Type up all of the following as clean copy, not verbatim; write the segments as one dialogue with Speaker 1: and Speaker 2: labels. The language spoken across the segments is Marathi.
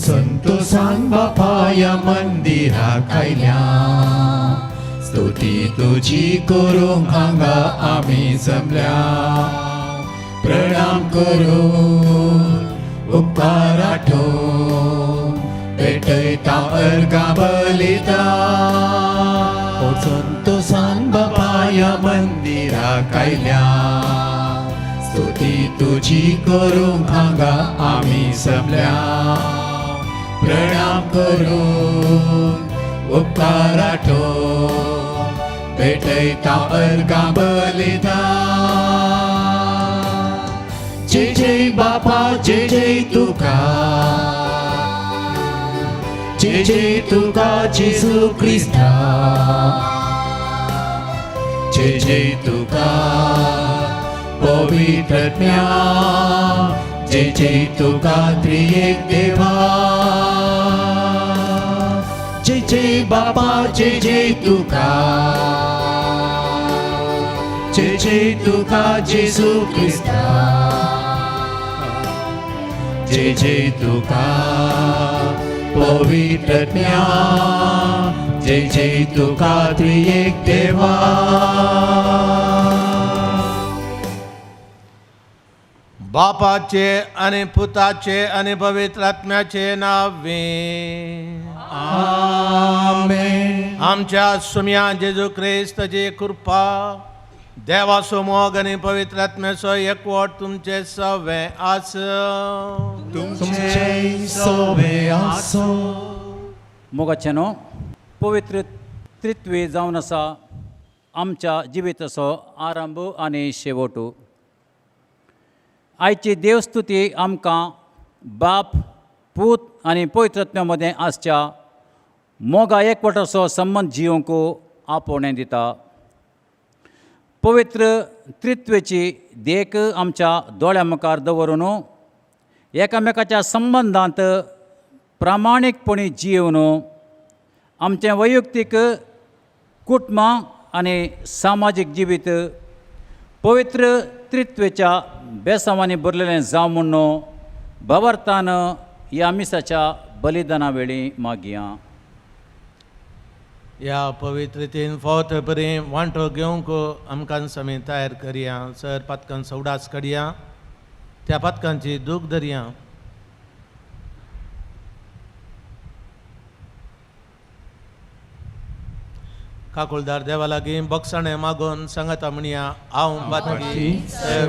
Speaker 1: संतोषान बापा या मंदिराक आयल्या, स्तुती तुझी करूंक हांगा आमी जमल्या. प्रणाम करून उपकार आठोवन भेटयता अर्गां बलिदान. संतोषान बापा या मंदिराक आयल्या, स्तुती तुझी करूंक हांगा आमी जमल्या. प्रणाम करून उपकार आठोवन भेटयता अर्गां बलिदान. जय जय बापा जय जय तुका, जय जय तुका जेजू क्रिस्ता. जय जय तुका पवित्रत्म्या, जय जय तुका त्रिएक देवा. जय जय बापा जय जय तुका, जय जय तुका जेजू क्रिस्ता. जय जय तुका पवित्रत्म्या, जय जय तुका त्रिएक देवा.
Speaker 2: बापाचे आणि पुताचे आणि पवित्र आत्म्याचे नावे.
Speaker 1: आमेन.
Speaker 2: आमच्या सुम्या जेजू ख्रिस्ताची कृपा, देवाचो मोग आणि पवित्र आत्म्याचो एकवट तुमचे सवे आसो.
Speaker 1: तुमचे सोबे आसो.
Speaker 3: मोगाचेनो पवित्र त्रित्वे जावन आसा आमच्या जिविताचो आरंभ आनी शेवट. आयची देवस्तुती आमकां बाप पूत आनी पवित्रत्म्या मदें आसच्या मोगा एकवटाचो संबंध जियोवंक आपोवणें दिता. पवित्र त्रित्वेची देख आमच्या दोळ्या मुखार दवरून एकामेकाच्या संबंदांत प्रामाणीकपणी जियोवन आमचें वैयक्तीक कुटुंबां आनी सामाजीक जिवीत पवित्र त्रित्वेच्या बेसांवांनी भरलेलें जावं म्हणून भावार्थान ह्या मिसाच्या बलिदाना वेळी मागया.
Speaker 2: या पवित्रतेन फावत बरें वांटो घेवंक आमकां समी तयार करया. सर पथकान सवडास काडया, त्या पथकांची दूख धरया. काकुळदार देवा लागीं बक्षाणें मागून सांगता म्हणया, हांव बातकी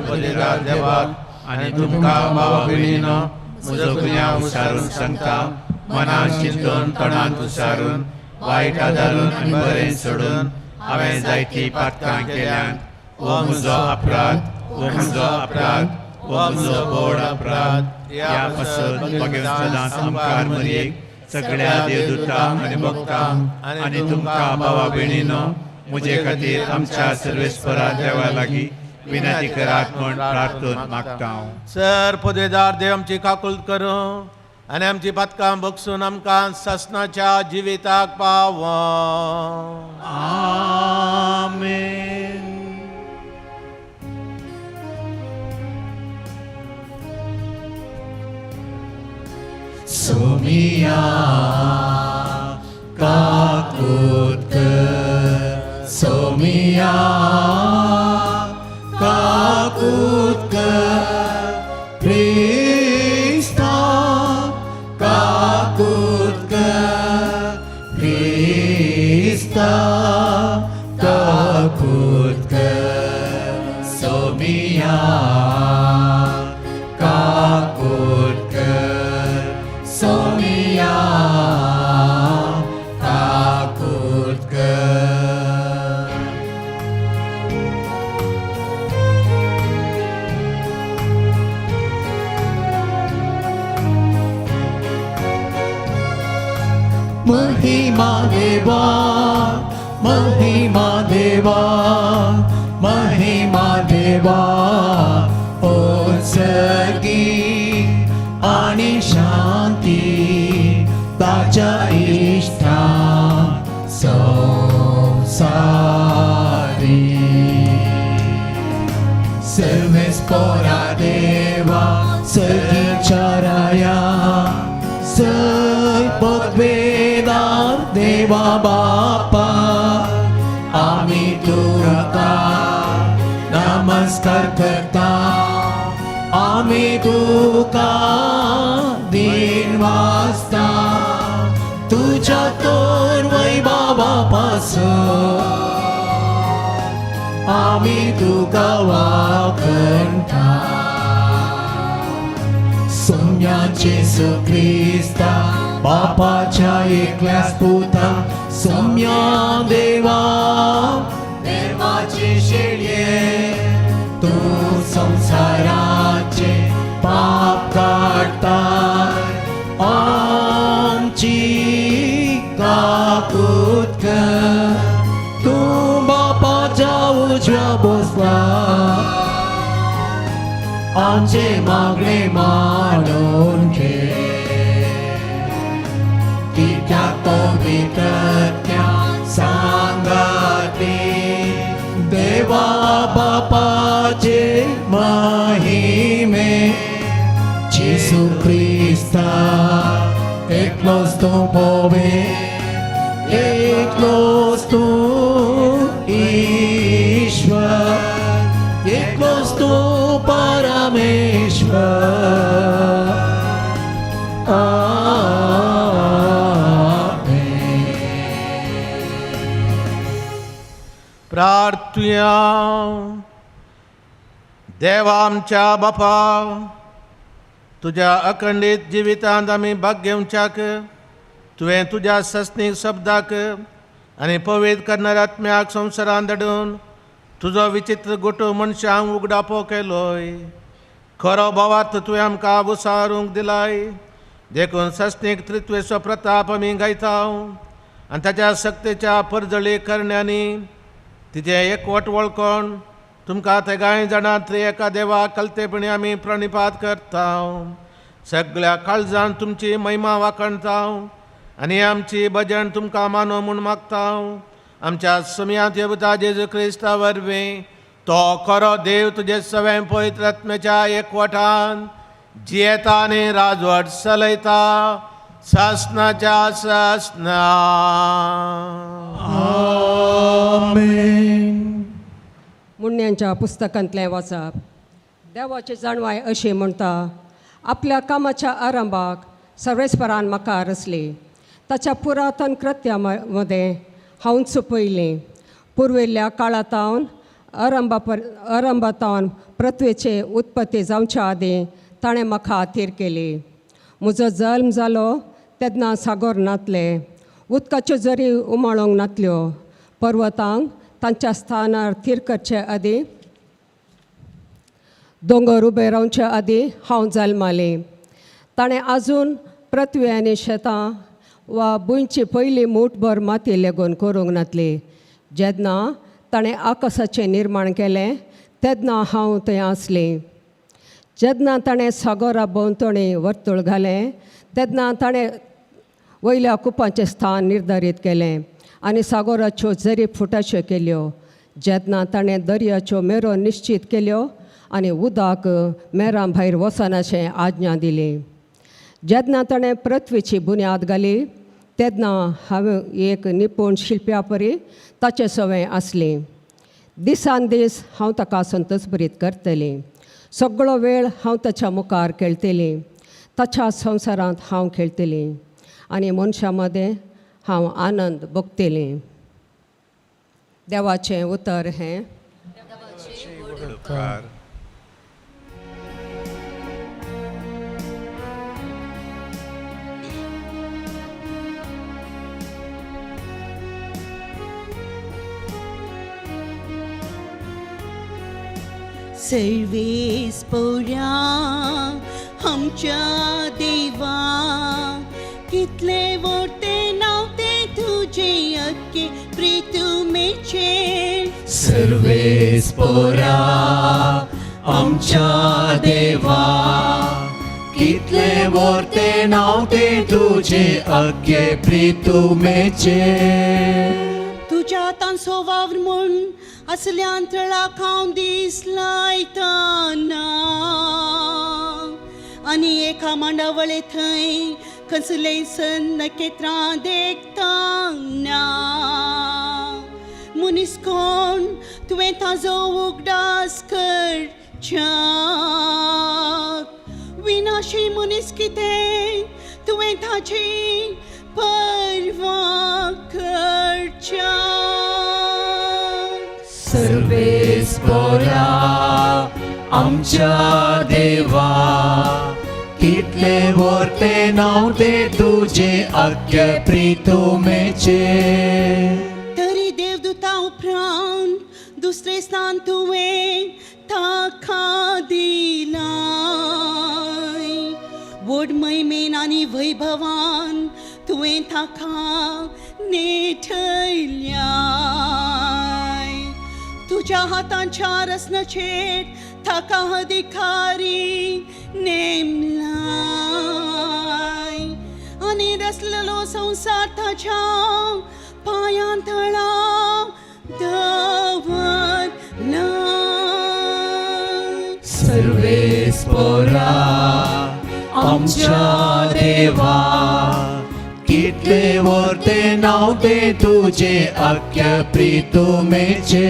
Speaker 2: बलिदार देवाक आनी तुमकां भावा भयणीनो म्हजो गुन्यांव उसारून सांगता. मनान चिंतून तोंडांत उसारून वायट आदारून आनी बरें सोडून हांवें जायतीं पातकां केल्यात. हो म्हजो अपराध, हो म्हजो अपराध, हो म्हजो व्हड अपराध. ह्या पासून सदांच आमकां मरयेक सगळ्या देवदूतांक आनी भक्तांक आनी तुमकां भावा भयणीनो म्हजे खातीर आमच्या सर्वेस्परा देवा लागीं विनंती करात म्हूण प्रार्थून मागता. सर पदवेदार देव आमची काकूळट करूं आनी आमची पातकां बक्षून आमकां सासणाच्या जिविताक पाव.
Speaker 1: आमेन. सोमिया काकुळट, सोमिया काकुळट. क्रिस्ता काकुळट, क्रिस्ता काकुळट. सोमिया काकुळट, सोमिया काकुळट. देवा महिमा देवा महिमा देवा उत्सर्गी आणि शांती ताच्या इष्टा संसारी सर्वेस पोरा देवा सर्गीचाराया सर्पद्वेदार देवा बापा आम्ही तुका नमस्कार करता आम्ही तुका दिन वाजता तुझ्या तोर वैभवापासून आम्ही तुका वाखणता सौम्याचे सुख्रिस्ता बापाच्या एकल्यास पुता सौम्या देवा देवाचे शेळये तू संसाराचे पाप काढता आमची काकूत कर तू बापाच्या उजव्या बसला आमचे मागणे मानून घे तिच्या पवित्रत्या सांगते देवा बापाचे महिमे जेसू ख्रिस्ता एकलोच तू पोवे एकलोच तू ईश्वर एकलोच तू परमेश्वर
Speaker 2: प्रार्थुया देवा आमच्या बापा तुझ्या अखंडित जिवितांत आमी भाग घेवच्याक तुवें तुज्या सस्नीक शब्दाक आनी पवित्र करणाऱ्या आत्म्याक संवसारांत धाडून तुजो विचित्र गोठो मनशांक उगडापो केलोय खरो भावार्थ तुवें आमकां उसारूंक दिलाय देखून सस्नीक त्रित्वेचो प्रताप आमी गायता आनी ताच्या सक्तीच्या परजळी करण्यांनी तिचे एकवट वळखून तुमकां ते गाय जाणां एका देवा कलतेपणी आमी प्रणिपात करता सगळ्या काळजान तुमची महिमा वाखणता आनी आमची भजन तुमकां मानो म्हूण मागता आमच्या समियांत येवता जेजू क्रिस्ता वरवीं तो खरो देव तुजे सवे पवित्र आत्म्याच्या एकवटान जियेता आनी राजवट चलयता सासनाच्या सासना
Speaker 1: आमेन.
Speaker 4: मुन्यांच्या पुस्तकांतलें वाचप देवाची जाणवाय अशी म्हणटा आपल्या कामाच्या आरंभाक सर्वेस्परान म्हाका रचली ताच्या पुरातन कृत्यामध्ये हांव चुपयलें पुर्विल्ल्या काळांतावन आरंभातावन पृथ्वीचे उत्पत्ती जावच्या आदीं ताणें म्हाका खातीर केली म्हजो जल्म जालो तेन्ना सागोर नातले उदकाच्यो जरी उमाळोंक नातल्यो पर्वतांक तांच्या स्थानार थीर करचे आदीं दोंगर उबे रावचे आदीं हांव जल्मालें ताणें आजून पृथ्वी आनी शेतां वा भुंयची पयली मूठभर माती लेगून करूंक नातली जेन्ना ताणें आकाशाचें निर्माण केलें तेन्ना हांव थंय आसलें जेन्ना ताणें सागरा भोंवतणी वर्तूळ घालें तेन्ना ताणें वयल्या कुपांचें स्थान निर्धारीत केलें आनी सागराच्यो जरी फुटाच्यो केल्यो जेन्ना ताणें दर्याच्यो मेरो निश्चित केल्यो आनी उदक मेरां भायर वचनाचें आज्ञा दिली जेन्ना ताणें पृथ्वीची बुन्याद घाली तेन्ना हांवें एक निपूण शिल्प्या परी ताचे सवय आसली दिसान दीस हांव ताका संतोषभरीत करतलें सगळो वेळ हांव ताच्या मुखार खेळटलें ताच्या संवसारांत हांव खेळटलें आनी मनशां मदें हांव आनंद भोगतलें देवाचें उतर हें
Speaker 5: सर्वेस पोरा आमच्या देवा कितले वोटे नाव ते तुझे तुझे अक्के प्रीतुमेचे
Speaker 1: सर्वेस्परा आमच्या देवा कितले वर्ते नावते तुझे अग्गे प्रीतुमेचे
Speaker 5: तुझ्या हातांचो वावर म्हूण असल्या अंतराळाक हांव दीस लायतना आनी एका मांडावळे थंय कसले सन नखेत्रां देखतना मनीस कोण तुवें ताजो उगडास करच्याक विनाशी मनीस कितें तुवें ताची परवा करच्याक
Speaker 1: सर्वेस्परा आमच्या देवा कितले वर्ते नावते तुझे अग्गे प्रीतुमेचे
Speaker 5: तरी देवदूता उपरांत दुसरे स्थान तुवें ताका दिलाय व्हड मैमेन आनी वैभवान तुवें ताका नेठयल्याय तुज्या हातांच्या रसनाचेर ताका अधिकारी नेमलाय आनी रचलेलो संसार ताच्या पांयां तळा दवरलाय
Speaker 1: सर्वेस्परा आमच्या देवा कितले वर्ते नावते तुझे अग्गे प्रीतुमेचे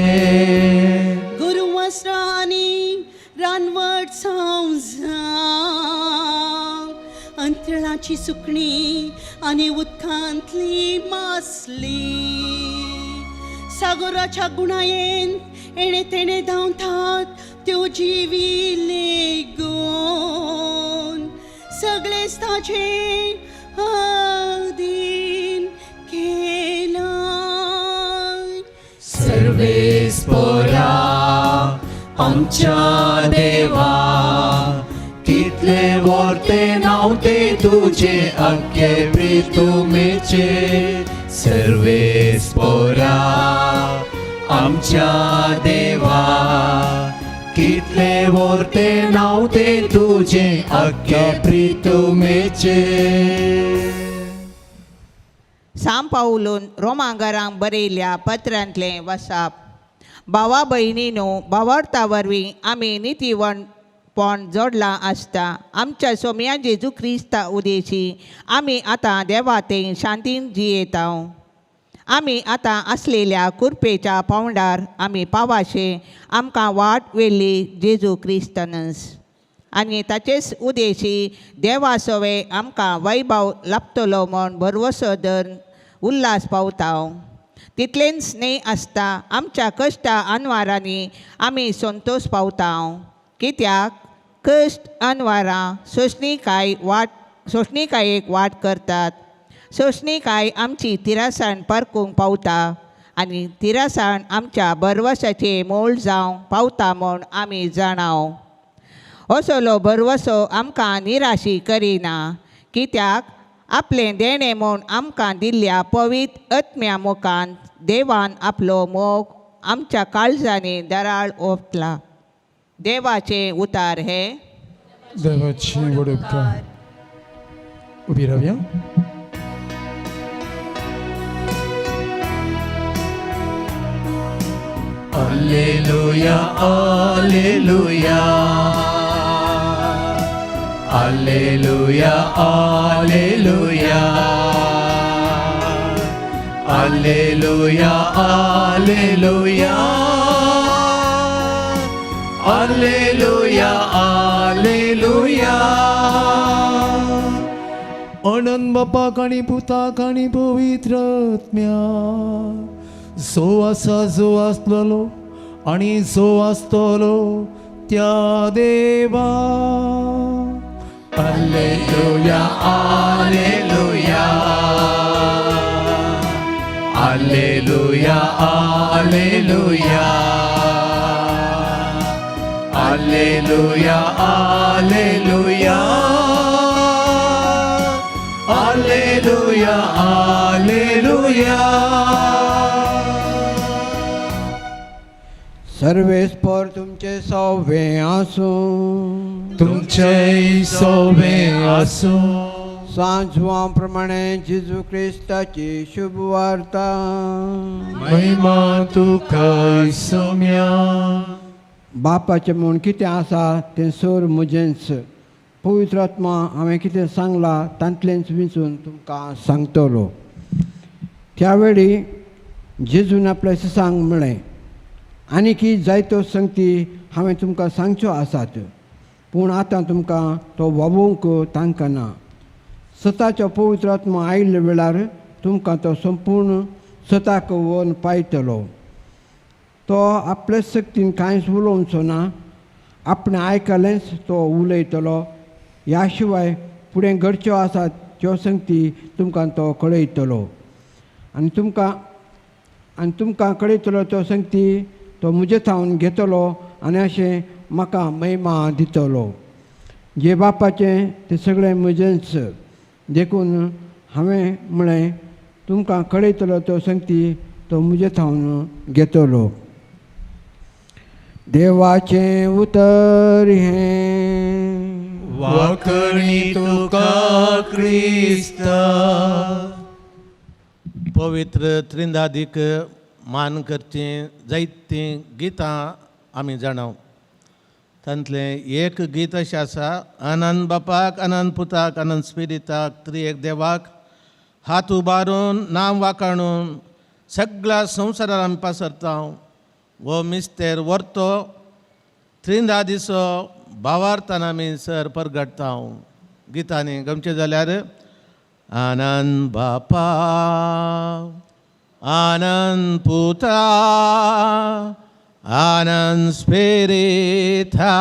Speaker 5: गुरुवस्त्र आनी रानवट सांजाव अंतराळाची सुकणी आनी उदकांतली मासली सागराच्या गुणायेन एणे तेणे धांवतात त्यो जिवी लेगून सगळेच ताचे अधीन केलाय
Speaker 1: सर्वेस्परा आमच्या देवा कितले वर्ते नावते तुझे अग्गे प्रीतुमेचे सर्वेस्परा आमच्या देवा कितले वर्ते नावते तुझे अग्गे प्रीतुमेचे
Speaker 6: सांब पावलून रोमांगरांक बरयल्या पत्रांतलें वसाप भावा भयणीनो भावार्था वरवीं आमी नितीवणपण जोडलां आसता आमच्या सोम्या जेजू क्रिस्ता उदेशी आमी आतां देवातें शांतीन जियेता आमी आतां आसलेल्या कुरपेच्या पावंडार आमी पावाशे आमकां वाट वेल्ली जेजू क्रिस्तनस आनी ताचेच उदेशी देवा सोवे आमकां वैभव लाभतलो म्हूण भरवसो धरून उल्हास पावता तितलेंच स्नेह आसता आमच्या कश्टा अनवारांनी आमी संतोश पावता कित्याक कश्ट अनवारां सोंसणीकायेक वाट करतात सोंसणीकाय आमची तिरासाण परकूंक पावता आनी तिरासाण आमच्या भरवशाचे मोल जावंक पावता म्हूण आमी जाणाव असलो भरवसो आमकां निराशी करिना कित्याक आपलें देणें म्हूण आमकां दिल्ल्या पवित्र आत्म्या मुखांत देवान आपलो मोग आमच्या काळजांनी दराळ ओंपला देवाचें उतार हे
Speaker 7: देवाची वडपकार उबी रावया
Speaker 1: Alleluia, alleluia. Alleluia, alleluia. Alleluia, alleluia. Alleluia, alleluia.
Speaker 7: अनंत बापाक आनी पुताक आनी पवित्र आत्म्या जो आसा जो आसलेलो आनी जो आसतलो त्या देवा
Speaker 1: Alleluia, alleluia. Alleluia, alleluia. Alleluia, alleluia. Hallelujah hallelujah
Speaker 8: सर्वेस्पर तुमचे सौवे आसूं
Speaker 1: तुमचे सोबे आसो
Speaker 8: सांजवा प्रमाणे जेजू क्रिस्ताची शुभ वार्ता
Speaker 1: महिमा तुका सोम्या
Speaker 8: बापाचें म्हूण कितें आसा तें सोर म्हजेंच पवित्र आत्मा हांवें कितें सांगलां तांतलेंच विचून तुमकां सांगतलो. त्या वेळी जेजून आपल्या शिसांक म्हळें आनीकी जायत्यो संगती हांवें तुमकां सांगच्यो आसात पूण आतां तुमकां तो वावूंक तांकां ना. स्वताचो पवित्र आत्मा आयिल्ल्या वेळार तुमकां तो संपूर्ण स्वताक व्हरून पायतलो. तो आपले सक्तीन कांयच उलोवचो ना, आपणें आयकलेंच तो उलयतलो. ह्या शिवाय फुडें घडच्यो आसात त्यो संगती तुमकां तो कळयतलो आनी तुमकां कळयतलो त्यो संगती तो म्हजे थावन घेतलो आनी अशें म्हाका महिमा दितलो. जे बापाचें तें सगळें म्हजेंच देखून हांवें म्हळें तुमकां कळयतलो त्यो संगती तो म्हजे थावन घेतलो. देवाचें उतर हें
Speaker 1: वाकणी तुका क्रिस्ता
Speaker 2: पवित्र त्रिंदादीक मान करची जायतीं गितां आमी जाणाव. तांतलें एक गीत अशें आसा आनंद बापाक आनंद पुताक आनंद स्पिरिताक त्रिएक देवाक हात उबारून नांव वाखाणून सगळ्या संवसारांत आमी पासरता. वो मिस्तेर व्हरतो त्रिंदादीचो भावार्थान आमी सर परगटता. गितांनी गमचें जाल्यार आनंद बापा आनंद पुता आनंद स्पिरिता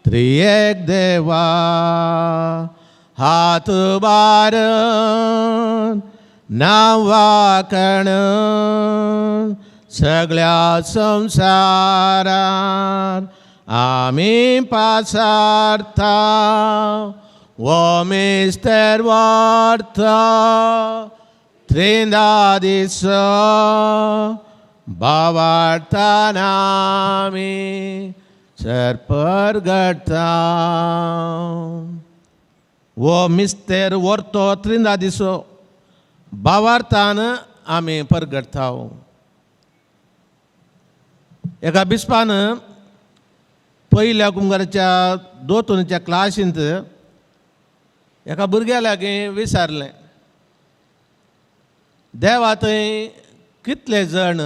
Speaker 2: त्रिएक देवा हात बारून नांव वाखाणून सगळ्या संवसारांत आमी पासारता. वो मिस्तेर व्हरता त्रिंदादीचो भावार्थान आमी सर परगटता. वो मिस्तेर व्हरतो त्रिंदादीचो भावार्थान आमी परगटता. एका बिस्पान पयल्या कुंभाराच्या दोतोनच्या क्लासींत एका भुरग्या लागीं विचारलें देवा थंय कितले जण.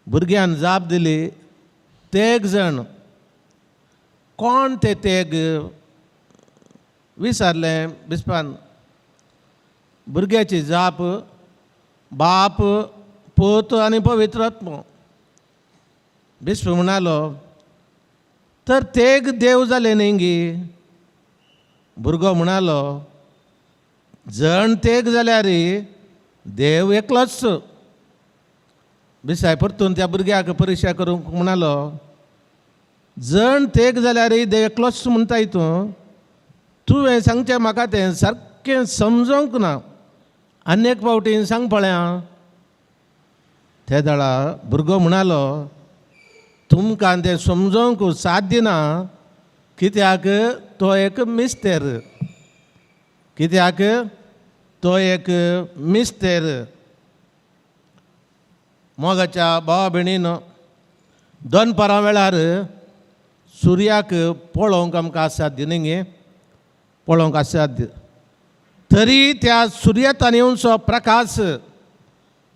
Speaker 2: भुरग्यान जाप दिली तेग जण. कोण ते तेग विचारलें बिस्पान. भुरग्याची जाप बाप पूत आनी पवित्र आत्मा. बिस्प म्हणालो तर तेग देव जाले न्ही गी. भुरगो म्हणालो जण तेग जाल्यार देव एकलोच. बिसाय परतून त्या भुरग्याक परिक्षा करूंक म्हणालो जण तेग जाल्यार देव एकलोच म्हणटा हितून तुवें सांगचें म्हाका तें सारकें समजोंक ना. आनी एक फावटी सांग पळया. त्या दाळा भुरगो म्हणालो तुमकां तें समजोंक साध्य ना कित्याक तो एक मिस्तेर. कित्याक तो एक मिस्तेर. मोगाच्या भावा भयणीनो दनपारां वेळार सुर्याक पळोवंक आमकां असाध्य न्ही. पळोवंक असाध्य तरी त्या सुर्येंतल्यान येवचो प्रकाश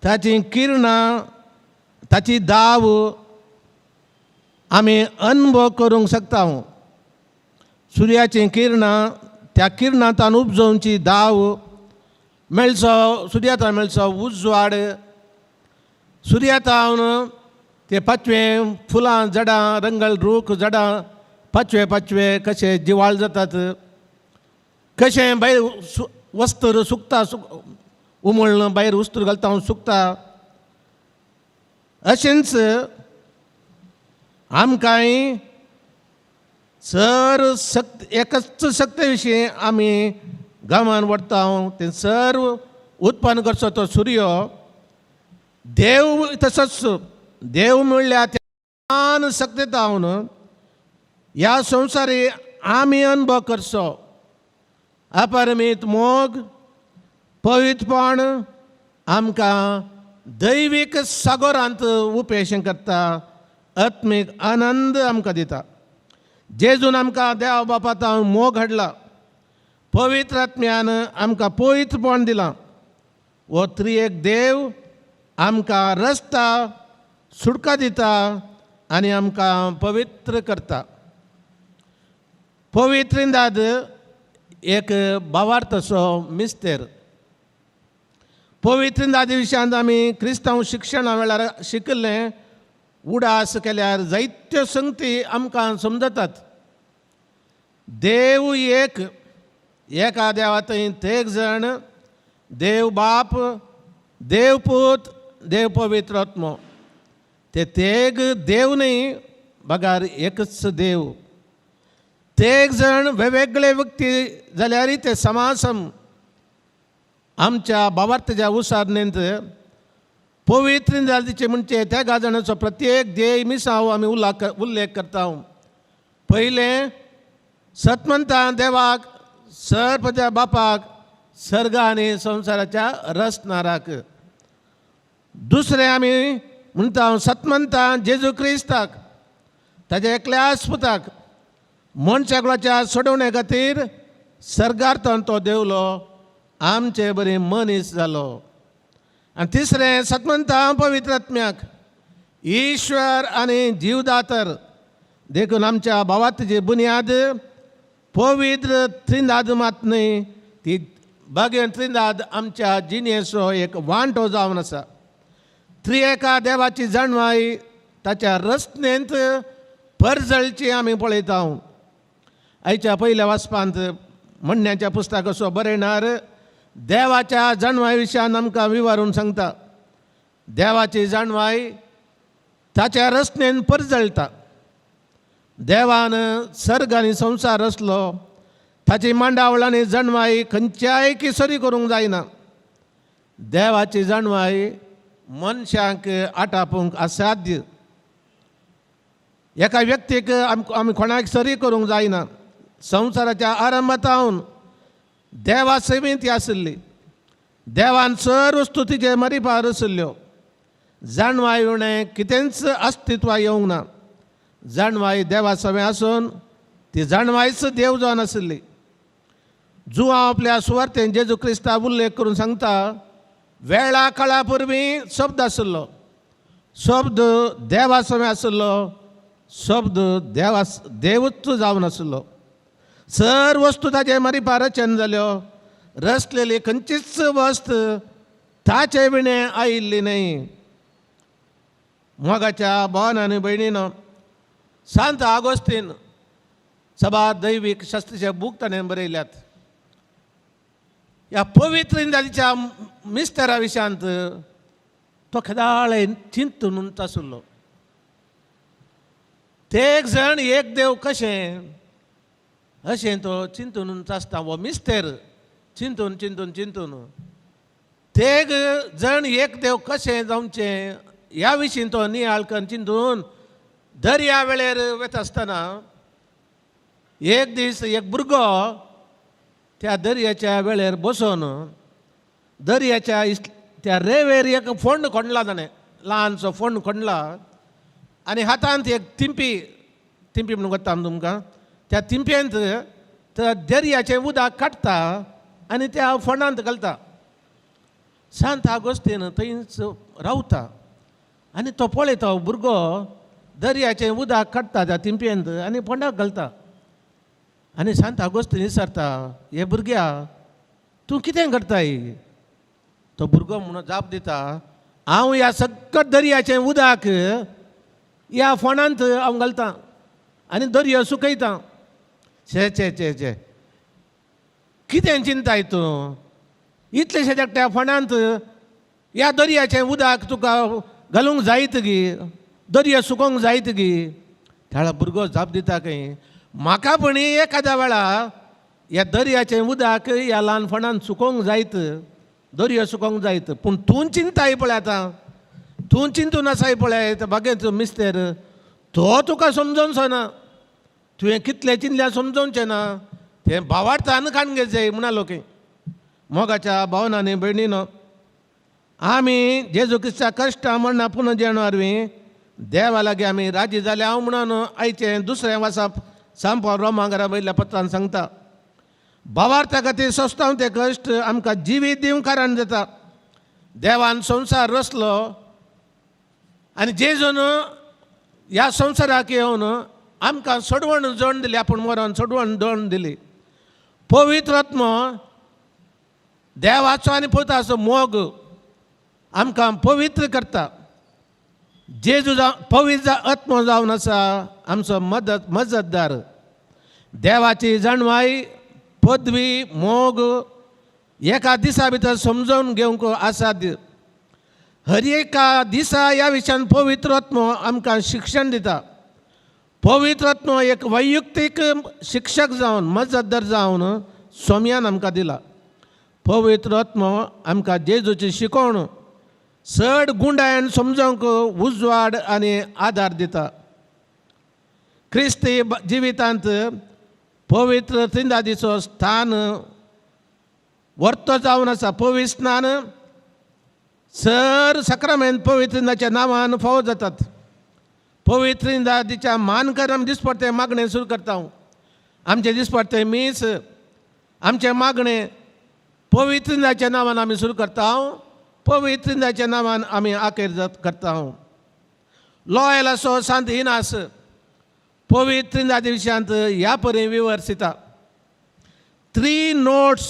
Speaker 2: ताची किरणां ताची दाव आमी अनुभव करूंक शकता. सुर्याची किरणां त्या किरणांतल्यान उपजोवची दाव मेळचो सुर्यातान मेळचो उजवाड. सुर्यातान ते पाचवें फुलां झाडां रंगल रूख झाडां पाचवे पाचवे कशे जिवाळ जातात. कशें भायर वस्त्र सुकता उमळून भायर वस्त्र घालता सुकता. अशेंच आमकांय एकच सक्ते विशीं आमी गांवान वता ते सर्व उत्पन्न करचो तो सूर्य देव तसोच देव म्हणल्यार त्या सक्तेत हांव ह्या संवसारी आमी अनुभव करचो अपरिमीत मोग पवित्रपण आमकां दैवीक सागोरांत उपेशन करता आत्मीक आनंद आमकां दिता जेजून आमकां देवा बापात मोग हाडला पवित्र आत्म्यान आमकां पवित्रपण दिलां वो त्रिएक देव आमकां रस्ता सुटका दिता आनी आमकां पवित्र करता पवित्रदाद एक भावार्थसो मिस्तेर पवित्रदादी विशयांत आमी क्रिस्तांव शिक्षणा वेळार शिकल्लें उडास केल्यार जायत्यो संगती आमकां समजतात देव एका देवा थंय तेग जण देव बाप देव पूत देव पवित्र आत्मो ते तेग देव न्ही बगार एकच देव तेग जण वेगवेगळे व्यक्ती जाल्यारय ते समासम आमच्या भावार्थाच्या उसारणेंत पवित्र जातीचे म्हणजे त्या गाजणाचो प्रत्येक देय मिसांव आमी उल्लेख करता पयलें सतमंता देवाक सर्पच्या बापाक सर्ग आनी संवसाराच्या रचणाराक दुसरें आमी म्हणटा सतमंता जेजू क्रिस्ताक ताच्या एकल्याच पुताक मनशाकुलाच्या सोडवणे खातीर सर्गार्थान तो देवलो आमचे बरे मनीस जालो आनी तिसरें सतमंता पवित्र आत्म्याक ईश्वर आनी जीवदातर देखून आमच्या भावार्थाची बुन्याद पवित्र त्रिनाद मात न्ही ती भगवान त्रिनाद आमच्या जिणेचो एक वांटो जावन आसा त्रिएका देवाची जाणवाय ताच्या रचनेंत परजळची आमी पळयता आयच्या पयल्या वाचपांत म्हणण्याच्या पुस्तकाचो बरयणार देवाच्या जाणवाय विशयान आमकां विवरून सांगता देवाची जाणवाय ताच्या रचनेन परजळटा देवान सर्ग आनी संवसार रचलो ताची मांडावळ आनी जाणवाय खंयच्याय किसरी करूंक जायना देवाची जाणवाय मनशांक आटापूंक असाध्य एका व्यक्तीक आमी कोणाक सरी करूंक जायना संवसाराच्या आरंभातावन देवा सेवेंत आशिल्ली देवान सर्व स्तुतीचे मरीपार आशिल्ल्यो जाणवाय येवणें कितेंच अस्तित्व येवंक ना जाणवाय देवा सवे आसून ती जाणवायच देव जावन आशिल्ली जो हांव आपल्या सुवार्थेन जेजू क्रिस्ता उल्लेख करून सांगता वेळा काळा परवीं शब्द आशिल्लो शब्द देवा सवे आशिल्लो शब्द देवूच जावन आशिल्लो सर्व वस्तू ताचे मरीपार रचन जाल्यो रचलेली खंयचीच वस्त ताचे विणे आयिल्ली न्ही मोगाच्या भावान आनी भयणीनो सांत आगोस्तीन सभा दैवीक शास्त्रीचे बूक ताणें बरयल्यात ह्या पवित्र जातीच्या मिस्तेरा विशयांत तो केदाळे चिंतून आशिल्लो ते एक जण एक देव कशें अशें तो चिंतून आसता वो मिस्तेर चिंतून चिंतून चिंतून तेग जण एक देव कशें जावचें ह्या विशीं तो नियाळ करून चिंतून दर्या वेळेर वता आसतना एक दीस एक भुरगो त्या दर्याच्या वेळेर बसून दर्याच्या त्या रेंवेर एक फोंड खणला ताणें ल्हानसो फोंड खणला आनी हातांत एक तिंपी म्हणून वता तुमकां त्या तिंप्येंत दर्याचें उदक काडटा आनी त्या फोंडांत घालता सांत आगोस्तीन थंयच रावता आनी तो पळयता भुरगो दर्याचें उदक काडटा त्या तिंप्येंत आनी फोंडाक घालता आनी सांत आगोस्तीन विचारता हे भुरग्या तूं कितें करताय तो भुरगो म्हणून जाप दिता हांव ह्या सकट दर्याचें उदक ह्या फोंडांत हांव घालतां आनी दर्यो सुकयता चे चे चे चे कितें चिंताय तूं इतलेशे धाकट्या फोंडांत ह्या दर्याचें उदक तुका घालूंक जायत गी दर्यो सुकोवंक जायत गी त्या भुरगो जाप दिता खंय म्हाका पण एखाद्या वेळा ह्या दर्याचें उदक ह्या ल्हानपणान सुकोवंक जायत, दर्यो सुकोवंक जायत, पूण तूं चिंताय पळय आतां, तूं चिंतून आसाय पळय बागेचो मिस्तेर, तो तुका समजोवचो ना, तुवें कितलें चिंतल्यार समजोवचें ना. तें भावार्थान काणगे जाय म्हणालो की मोगाच्या भावनांनी भयणीनो, आमी जेजू क्रिस्ता कश्टां म्हणना पुनर्जन्म वरवीं देवा लागीं आमी राजी जाले. हांव म्हणून आयचें दुसरें वाचप सांपावल रोमांकारा वयल्या पत्रान सांगता, भावार्था खातीर सोंसताव ते कश्ट आमकां जिवीत दिवंक कारण जाता. देवान संवसार रचलो आनी जेजून ह्या संवसाराक येवन आमकां सोडवण जोड दिली, आपूण मरोन सोडवण जोड दिली. पवित्र आत्मो देवाचो आनी पुताचो मोग आमकां पवित्र करता. जेजू पवित्र आत्मो जावन आसा आमचो मजतदार. देवाची जाणवाय, पदवी, मोग एका दिसा भितर समजून घेवंक आसाध्य. हर एका दिसा ह्या विशयान पवित्र आत्मो आमकां शिक्षण दिता. पवित्र आत्मो एक वैयक्तीक शिक्षक जावन मजतदार जावन सोम्यान आमकां दिला. पवित्र आत्मो आमकां जेजूची शिकवण चड गुंडायन समजोवंक उजवाड आनी आदार दिता. क्रिस्ती जिवितांत पवित्र त्रिंदादीचो स्थान वर्तो जावन आसा. पवित्र स्नान सर सक्रामेंत पवित्र त्रिंदाच्या नांवान फावो जातात. पवित्र त्रिंदादीच्या मानकर आमी दिसपट्टे मागणें सुरू करता. आमचे दिसपट्टे मीस आमचे मागणें पवित्र त्रिंदाच्या नांवान आमी सुरू करता. पवित्र त्रिंदाच्या नांवान आमी आखेर करता. लॉयलासो सांत इनास पवित्र त्रिंदादी विशयांत ह्या परी विवर्सिता. 3 notes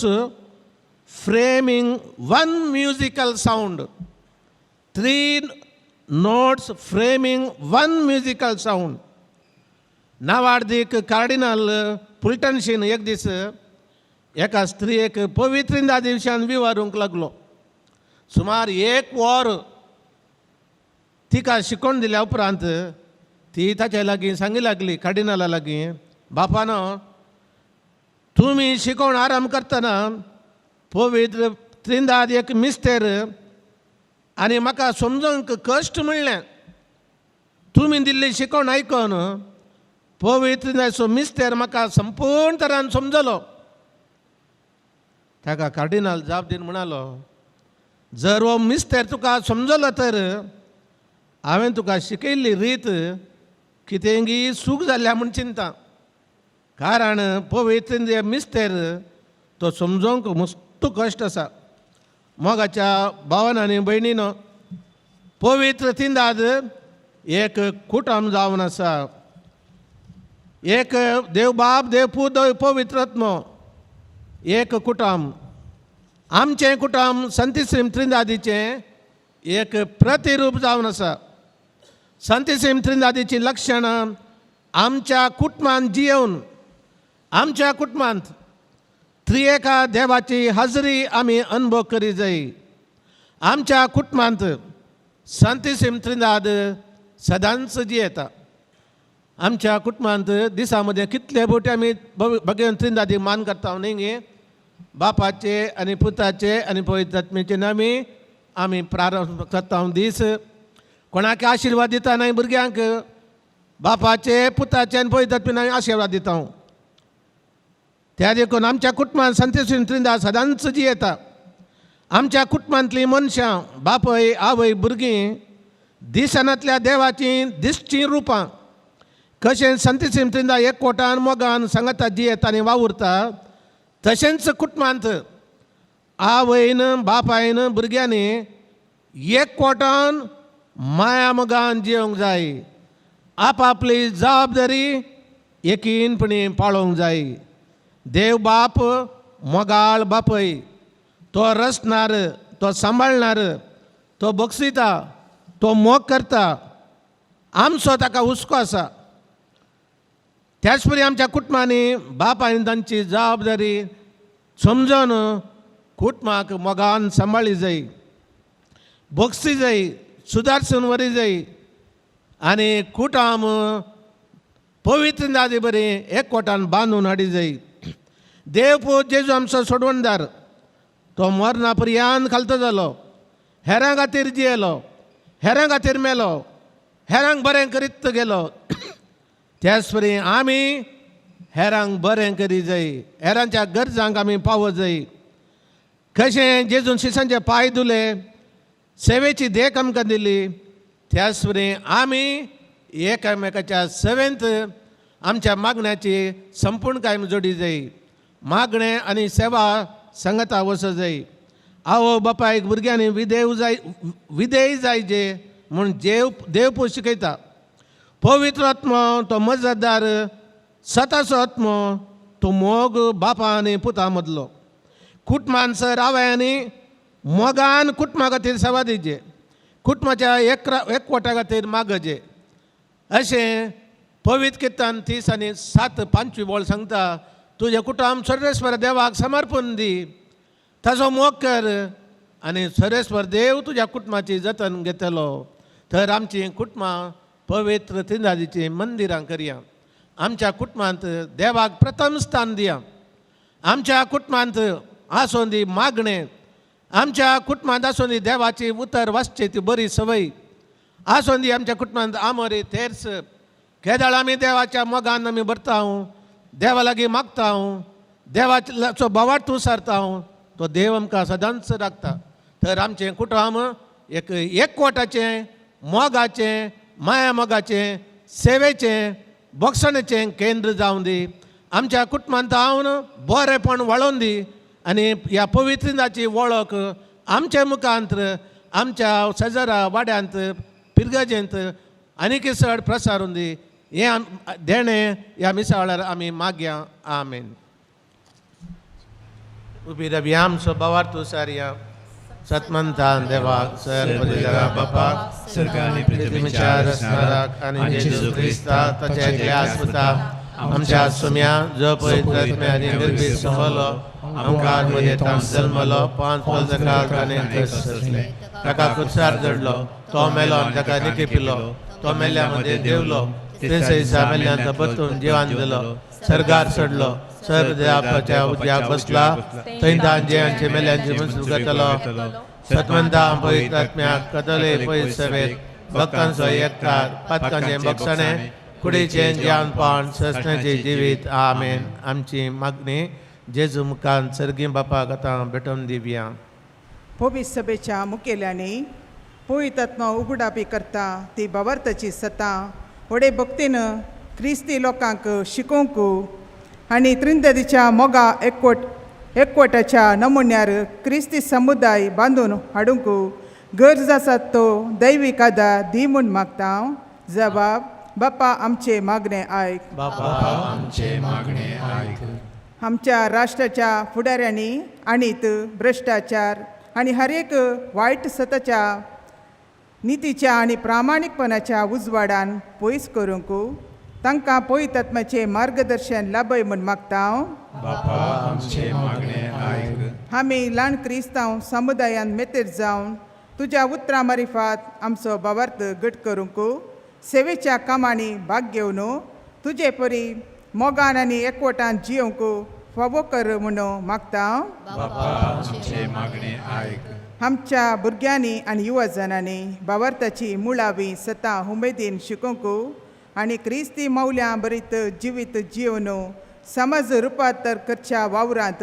Speaker 2: framing one musical sound. 3 notes framing one musical sound. नावार्दीक कार्डिनल पुल्टनशीन एक दीस एका स्त्रीक पवित्र त्रिंदादी विशयान विवरूंक लागलो. सुमार 1 वर तिका शिकोवन दिल्या उपरांत ती ताच्या लागीं सांगी लागली, कार्डिनला लागीं, बापानो तुमी शिकोवन आराम करतना पवित्र त्रिंदाद एक मिस्तेर आनी म्हाका समजोवंक कश्ट म्हणलें. तुमी दिल्ली शिकोवन आयकून पवित्र त्रिंदाचो मिस्तेर म्हाका संपूर्ण तरान समजलो. ताका कार्डिनल जाप दिन म्हणालो, जर हो मिस्तेर तुका समजलो तर हांवें तुका शिकयल्ली रीत कितेंगी सूख जाल्या म्हूण चिंता. कारण पवित्र मिस्तेर तो समजोवंक मस्त कश्ट आसा. मोगाच्या भावनांनी भयणीनो, पवित्र त्रिंदाद एक कुटुंब जावन आसा. एक देव बाप, देव पूत, देव पवित्र आत्मो, एक कुटुंब. आमचें कुटुंब संतश्री त्रिंदादीचें एक प्रतिरूप जावन आसा. संतश्री त्रिंदादीची लक्षणां आमच्या कुटुंबांत जियेवन आमच्या कुटुंबांत त्रिएका देवाची हाजरी आमी अनुभव करी जाय. आमच्या कुटुंबांत संतश्री त्रिंदाद सदांच जियेता. आमच्या कुटुंबांत दिसा मदें कितले फावटी आमी भगवन त्रिंदादी मान करता न्ही. बापाचे आनी पुताचे आनी पवित्र आत्म्याचे नामी आमी प्रारंभ करता दीस. कोणाक आशिर्वाद दिता न्हय भुरग्यांक, बापाचे, पुताचे आनी पवित्र आत्म्यान आशिर्वाद दिता. त्या देखून आमच्या कुटुंबांत संतश्री त्रिंदाद सदांच जियेता. आमच्या कुटुंबांतलीं मनशां, बापय, आवय, भुरगीं दिसनांतल्या देवाचीं दिसचीं रुपां कशें संतश्री त्रिंदाद एकवटान मोगान सांगाता जियेता आनी वावुरता, तशेंच कुटुंबांत आवयन, बापायन, भुरग्यांनी एकवटान माया मोगान जियोंक जाय. आपआपली जबाबदारी एकीनपणी पाळोवंक जाय. देव बाप मोगाळ बापय, तो रचणार, तो सांबाळणार, तो बक्षिता, तो मोग करता. आमचो ताका हुस्को आसा. त्याच परी आमच्या कुटुंबांनी बापायन तांची जबाबदारी समजून कुटुंबाक मोगान सांबाळली जाय, बक्षी जाय, सुदारसून व्हरी जाय. आनी कुटुंब पवित्र दादी बरी एकवटान बांदून हाडी जाई. देवपूत जेजू आमचो सोडवणदार तो मरणा पर्यंत खालतो जालो, हेरां खातीर जियेलो, हेरां खातीर मेलो, हेरांक बरें करीत गेलो. त्याच परी आमी हेरांक बरें करी जाय, हेरांच्या गरजांक आमी पावो जाय. कशें जेजून शिसांचे पांय धुले, सेवेची देख आमकां दिली, त्याच परी आमी एकामेकाच्या सेवेंत आमच्या मागण्याची संपूर्णकाय जोडी जाय. मागणें आनी सेवा संगता वचो जाय. आवो बापायक भुरग्यांनी विधेय जायचे म्हूण देवपूत शिकयता. पवित्र आत्मो तो मजतदार, सताचो आत्मो तो मोग बापा आनी पुता मदलो. कुटुंबांसर आवयांनी मोगान कुटुंबा खातीर सेवा दिवचे, कुटुंबाच्या एकवटा खातीर मागचे. अशें पवित्र किर्तन 30 आनी 7 5 बोळ सांगता, तुजें कुटुंब सर्वेस्वर देवाक समर्पण दी, ताचो मोग कर आनी सर्वेस्वर देव तुज्या कुटुंबाची जतन घेतलो. तर आमची कुटुंबां पवित्र तिनाजीची मंदिरां करया. आमच्या कुटुंबांत देवाक प्रथम स्थान दिया. आमच्या कुटुंबांत आसूं दी मागणें, आमच्या कुटुंबांत आसूं दी देवाची उतर वाचची ती बरी संवय आसूं दी. आमच्या कुटुंबांत आमोरी तेर्स केदाळ आमी देवाच्या मोगान आमी भरता, देवा लागीं मागता, देवाचो बोवाळ तूं सारता, तो देव आमकां सदांच राखता. तर आमचें कुटुंब एक एकवटाचें, मोगाचें, माया मोगाचें, सेवेचें, बक्षणाचें केंद्र जावं दी. आमच्या कुटुंबांत हांव बरेंपण वाळोवन दी आनी ह्या पवित्रताची वळख आमच्या मुखांत, आमच्या शेजारा वाड्यांत, पिरगजेंत आनीक चड प्रसारून दी. हें देणें ह्या मिसाळार आमी मागया. आमेन. उबी रवी आमचो बोवाळ तूं सारया. सतमंतान देवाक सर्वपदिरा बापाक
Speaker 1: स्वर्ग आनी पृथ्वीच्या रचणाराक आनी जेजू क्रिस्ता
Speaker 2: ताच्या एकल्या आस्पता आमच्या सुम्या जो पवित्र आत्म्यानी निर्भीड संवलो, आमकां आत्मदेतान जल्मलो, 5 वर्सां ताणें कसले, ताका कुसार जडलो, तो मेलो आनी ताका निकी पिलो, तो मेल्या मध्ये देवलो, तिसऱ्या दिसा मेल्यांत परतून जिवान दिलो, सर्गार चडलो, सर्वदेवाच्या उज्याक बसला, थंय दांजेयांचे मेल्यांचे मनसूब घेतलो. सतमंता पवित्र आत्म्याक कदले पवित्र सभेक भक्तांचो एकठार, पातकांचें बक्षणें, कुडीचें ज्ञानपान, ससण्याचें जिवीत. आमेन. आमची मागणी जेजू मुखांत सर्गी बापाक आतां भेटोवन दिवया.
Speaker 9: पवित्र सभेच्या मुखेल्यांनी पवित्र आत्मा उगडापी करता ती बावर्ताची सत्ता व्हडे भक्तीन क्रिस्ती लोकांक शिकोवंक आनी त्रिंददीच्या मोगा एकवटाच्या नमुन्यार क्रिस्ती समुदाय बांदून हाडूंक गरज आसा तो दैवीक आदार दी म्हूण मागता. जबाब: बापा आमचे मागणे आयक.
Speaker 1: बापा आमचे मागणे आयक.
Speaker 9: आमच्या राष्ट्राच्या फुडाऱ्यांनी आणीत भ्रश्टाचार आनी हर एक वायट सताच्या नितीच्या आनी प्रामाणीकपणाच्या उजवाडान पयस करूंक तांकां पवित्र आत्म्याचें मार्गदर्शन लाभय म्हूण मागता.
Speaker 1: बापा आमचे मागणे आयक.
Speaker 9: आमी ल्हान क्रिस्तांव समुदायान मेतेर जावन तुज्या उतरां मारिफात आमचो भावार्थ घट करूंक सेवेच्या कामांनी भाग घेवन तुजे परी मोगान आनी एकवटान जियोंक फावो कर म्हूण मागता.
Speaker 1: बापा आमचे मागणे आयक.
Speaker 9: आमच्या भुरग्यांनी आनी युवजनांनी भावार्थाची मुळावी सत्ता उमेदीन शिकोवंक आनी क्रिस्ती मौल्यां बरीत जिवीत जियोवन समाज रुपांतर करच्या वावरांत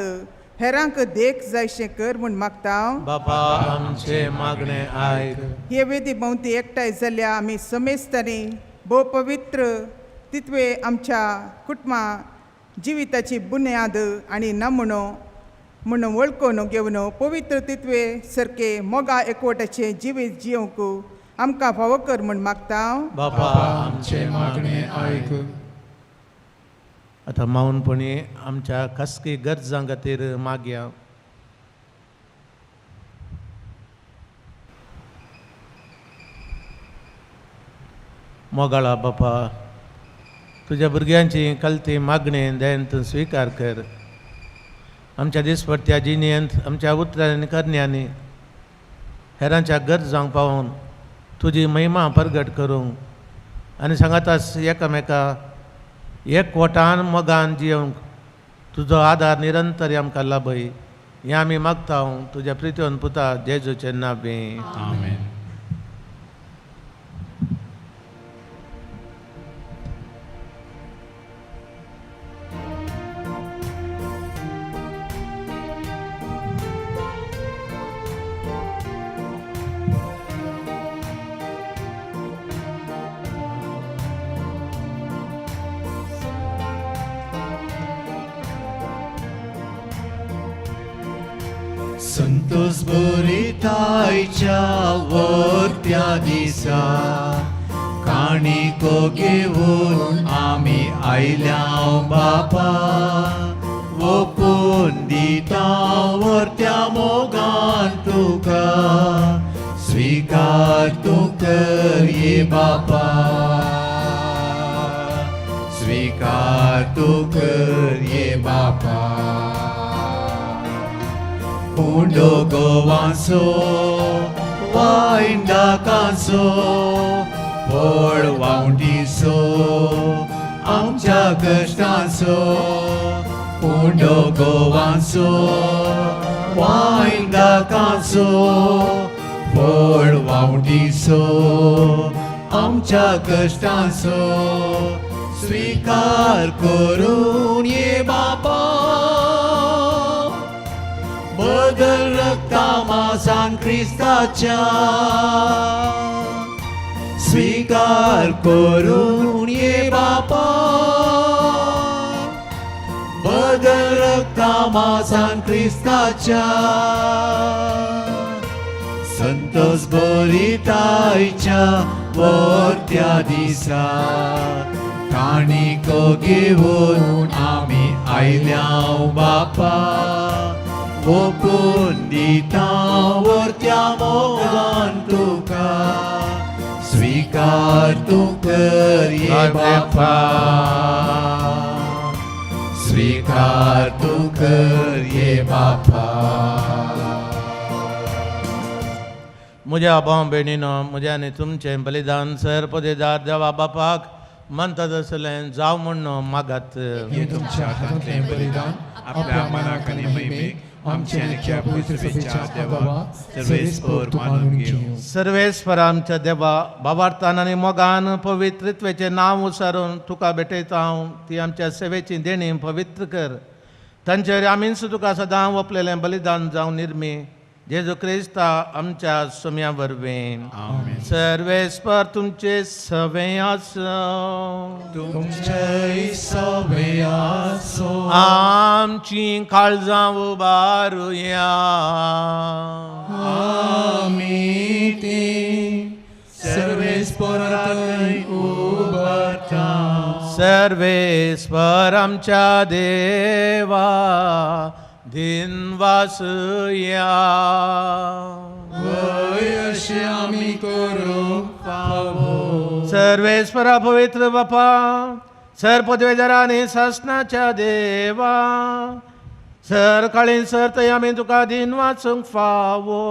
Speaker 9: हेरांक देख जायशें कर म्हूण मागता.
Speaker 2: बापा आमचे मागणे आयक.
Speaker 9: हे वेदी भोंवती एकठांय जाल्ल्या आमी समेस्तांनी भोव पवित्र तितवे आमच्या कुटुंबां जिविताची बुन्याद आनी नमुनो म्हूण वळखून घेवन पवित्र तितवे सारके मोगा एकवटाचें जिवीत जियोवंक आमकां फावो कर म्हूण मागता.
Speaker 2: बापा
Speaker 1: आमचे मागणे आयक.
Speaker 2: आतां मौनपणी आमच्या खासगी गरजां खातीर मागया. मोगाळा बापा, तुज्या भुरग्यांची कलती मागणी देन तूं स्विकार कर. आमच्या दिसपट्ट्या जिणेंत आमच्या उतरांनी करण्यांनी हेरांच्या गरजांक पावोवन तुजी महिमा प्रगट करूंक आनी सांगातास एकामेका एकवटान मोगान जियोंक तुजो आदार निरंतर आमकां लाभय हें आमी मागता तुज्या प्रितीवन पुता जेजूचे नांवे.
Speaker 1: आमेन. संतोष बरितायच्या वर्त्या दिसा काणिको घेवन आमी आयल्या बापा ओपून दिता वर्त्या मोगान तुका स्वीकार तूं कर ये बापा स्वीकार तूं कर ये बापा. Undo gowanso, wainda kanso, por waundiso, amcha kashtanso. Undo gowanso, wainda kanso, por waundiso, amcha kashtanso. Svikar korun ye bapa. बदल रक्तामासान ख्रिस्ताच्या स्वीकार करून ये बापा बदल रक्तामासान ख्रिस्ताच्या संतोष बरितायच्या वर्त्या दिसा काणिको घेवन आमी आयल्या बापा ओपून दिता वर्त्या मोगान तुका स्वीकार तूं कर ये बापा स्वीकार तूं कर ये बापा.
Speaker 2: म्हज्या भाव भयणीनो म्हज्या आनी तुमचें बलिदान सर पदेदार देवा बापाक म्हणटा तसलें जावं म्हण मागात.
Speaker 1: हे तुमच्या हातांतलें बलिदान आपल्या मनाक आनी महिमेक आमचे आनी ख्या पवित्र सभेच्या देवा सर्वेस्पर मानून घेवं.
Speaker 2: सर्वेस्पर आमच्या देवा भावार्थान आनी मोगान पवित्रत्वेचें नांव उसारून तुका भेटयता हांव ती आमच्या सेवेची देणी पवित्र कर. तांचेर आमीन तुका सदां ओपलेलें बलिदान जावं निर्मी जेजू क्रिस्ता आमच्या सुम्या वरवीं. सर्वेस्पर तुमचे सवे आसो
Speaker 1: तुमचे सवे आसो
Speaker 2: आमची काळजां उबारुया
Speaker 1: आमी ती सर्वेस्परांतय उबारता.
Speaker 2: सर्वेस्पर आमच्या देवा दिनवासया
Speaker 1: वय अशें आमी करूंक पावो.
Speaker 2: सर्वेस्परा पवित्र बापा सर पदवेदारा आनी शासनाच्या देवा सर काळी सर थंय आमी तुका दिन वाचूंक फावो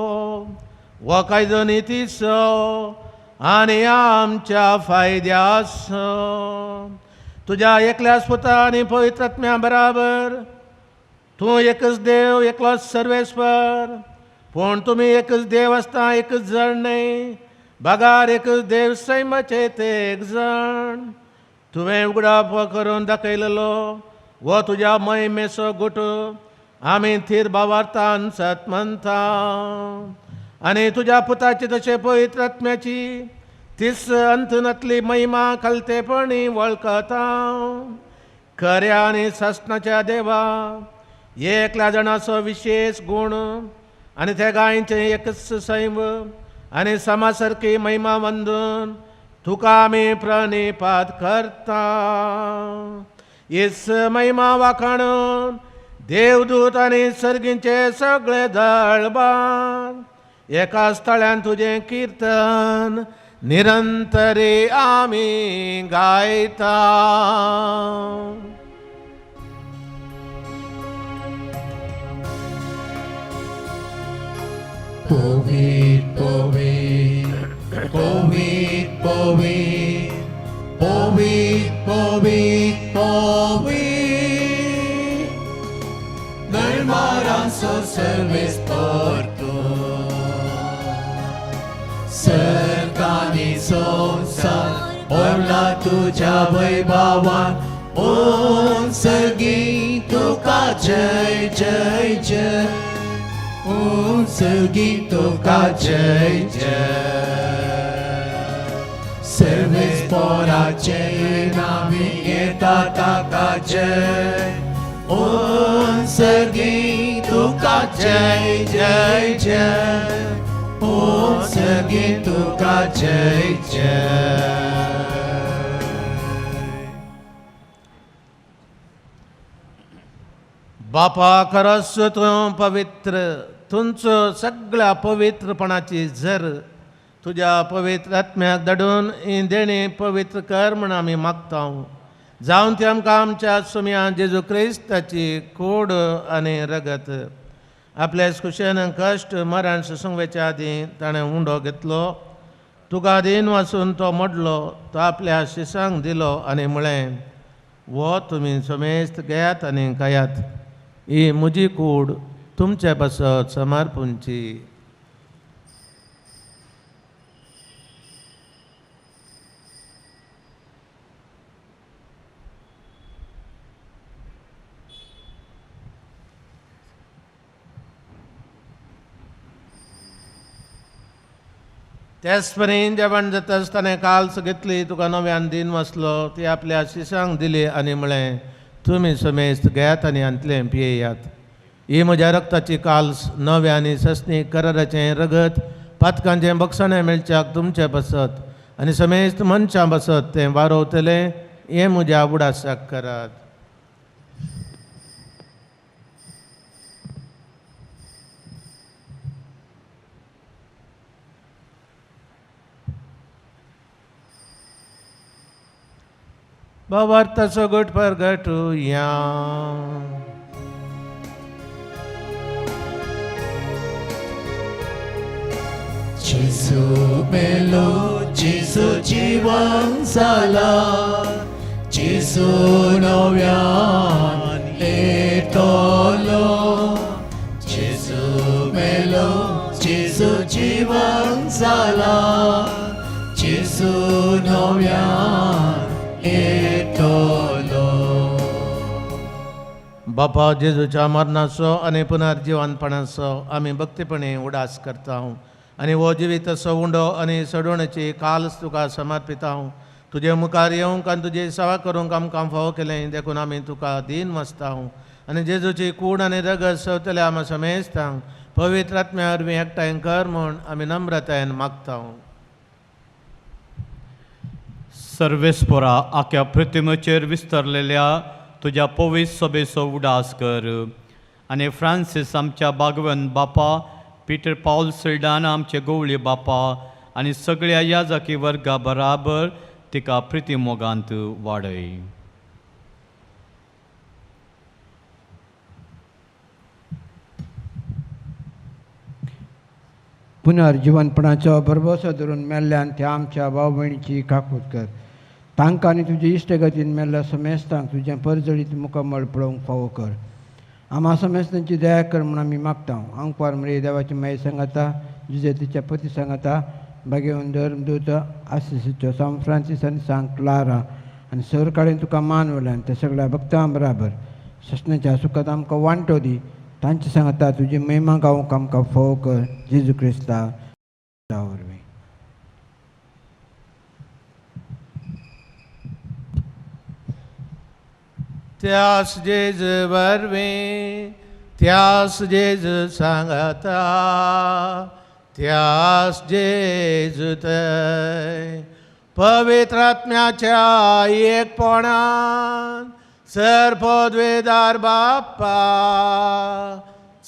Speaker 2: हो कायदो नितीचो आनी आमच्या फायद्याचो तुज्या एकल्याच पुता आनी पवित्रात्म्या बराबर तूं एकच देव एकलोच सर्वेस्पर पूण तुमी एकच देव आसता एकच जण न्हय बागार एकच देव सैमाचे ते एक जण तुवें उगडाप करून दाखयलेलो वो तुज्या महिमेचो गुटो आमी थीर भावार्थान सत म्हणटा आनी तुज्या पुताची तशे पवित्र आत्म्याची तीस अंतनातली महिमा कलतेपणी वळखता खऱ्या आनी शासनाच्या देवा एकल्या जाणाचो विशेष गुण आनी त्या गायचे एकच सैव आनी समा सारकी महिमा वंदून तुका आमी प्रणिपात करता. हीच महिमा वाखाणून देवदूत आनी सर्गींचे सगळे दळबार एका स्थळान तुजें किर्तन निरंतरी आमी गायता.
Speaker 1: Povit, povit, povit, povit, povit, povit, povit.
Speaker 7: Sarves परतो सर्गानी संसार ओरला तुझ्या वैभवान ओ सर्गी तुका जय जय जय ओ सर्गी तुका जय जय सर्वेस पोराचे नामी येता ताका जय ओ सर्गी तुका जय जय जय ओ सर्गी तुका जय जय
Speaker 2: बापा खरंच तूं पवित्र तुमचो सगळ्या पवित्रपणाची झर तुझ्या पवित्र आत्म्याक धाडून ही देणी पवित्र कर म्हण आमी मागता जावन ती आमकां आमच्या सुम्या जेजू क्रिस्ताची कूड आनी रगत आपल्या कुशेन कश्ट मरण सुसंगेच्या आदी ताणें उंडो घेतलो तुका आदीन वाचून तो मोडलो तो आपल्या शिसांक दिलो आनी म्हळें वो तुमी समेस्त घेयात आनी खायात ही म्हजी कूड तुमचे बसत समर्पूंची त्याच परीन जेवण जाता आसतना काल्स घेतली तुका नव्यान दिन वसलो ती आपल्या शिसांक दिली आनी म्हळें तुमी समेस्त घेयात आनी हांतलें पियेयात ही म्हज्या रक्ताची काल्स नव्या आनी सस्नी कराराचें रगत पातकांचें बक्षणें मेळच्याक तुमचें बसत आनी समेस्त मनशां बसत तें वारोवतलें हें म्हज्या उडासाक करात Bavartaso good purgatoria.
Speaker 7: Jesu melo, Jesu jiwan sala, Jesu novian etolo. Jesu melo, Jesu jiwan sala, Jesu novian etolo.
Speaker 2: बापा जेजूच्या मरणाचो आनी पुनर्जीवनपणाचो आमी भक्तीपणे उडास करता आनी हो जिविताचो उंडो आनी सडोवण्याची काल्स तुका समर्पिता तुजे मुखार येवंक आनी तुजी सेवा करूंक आमकां फावो केलें देखून आमी तुका दीन वचता आनी जेजूची कूड आनी रगत सवतले आमी समेस्तांक पवित्र आत्म्या वरवीं एकठांय कर म्हूण आमी नम्रतायेन मागता
Speaker 10: सर्वेस्परा आख्या पृथ्वीचेर विस्तरलेल्या तुज्या पवित्र सभेचो उडास कर आनी फ्रांसीस आमच्या बागवन बापा पिटर पाऊल सिल्डान आमचे गवळी बापा आनी सगळ्या याजकी वर्गा बराबर तिका प्रिती मोगांत वाडय.
Speaker 8: पुनर्जीवनपणाचो भरवसो धरून मेल्ल्यान त्या आमच्या भाव भयणीची काकूट कर तांकां आनी तुजे इश्टगतीन मेल्ल्या समेस्तांक तुजें परजळीत मुखामळ पळोवंक फावो कर. आम्हा समेस्तांची दया कर म्हूण आमी मागता. आंकवार मरे देवाची माई सांगाता जुजे तिच्या पती सांगाता भाग्यवन धर्मदूत आशिशीचो सांग फ्रांसीस आनी सांग क्लारा आनी सर काडेन तुका मान वयल्यान त्या सगळ्या भक्तां बराबर ससण्याच्या सुखात आमकां वांटो दी. तांचे सांगता तुजी महिमा गावूंक आमकां फावो कर जेजू क्रिस्ता वरवीं.
Speaker 2: त्यास जेजू वरवीं त्यास जेजू सांगता त्यास जेजू थंय पवित्र आत्म्याच्या एकपणान सर पदवेदार बाप्पा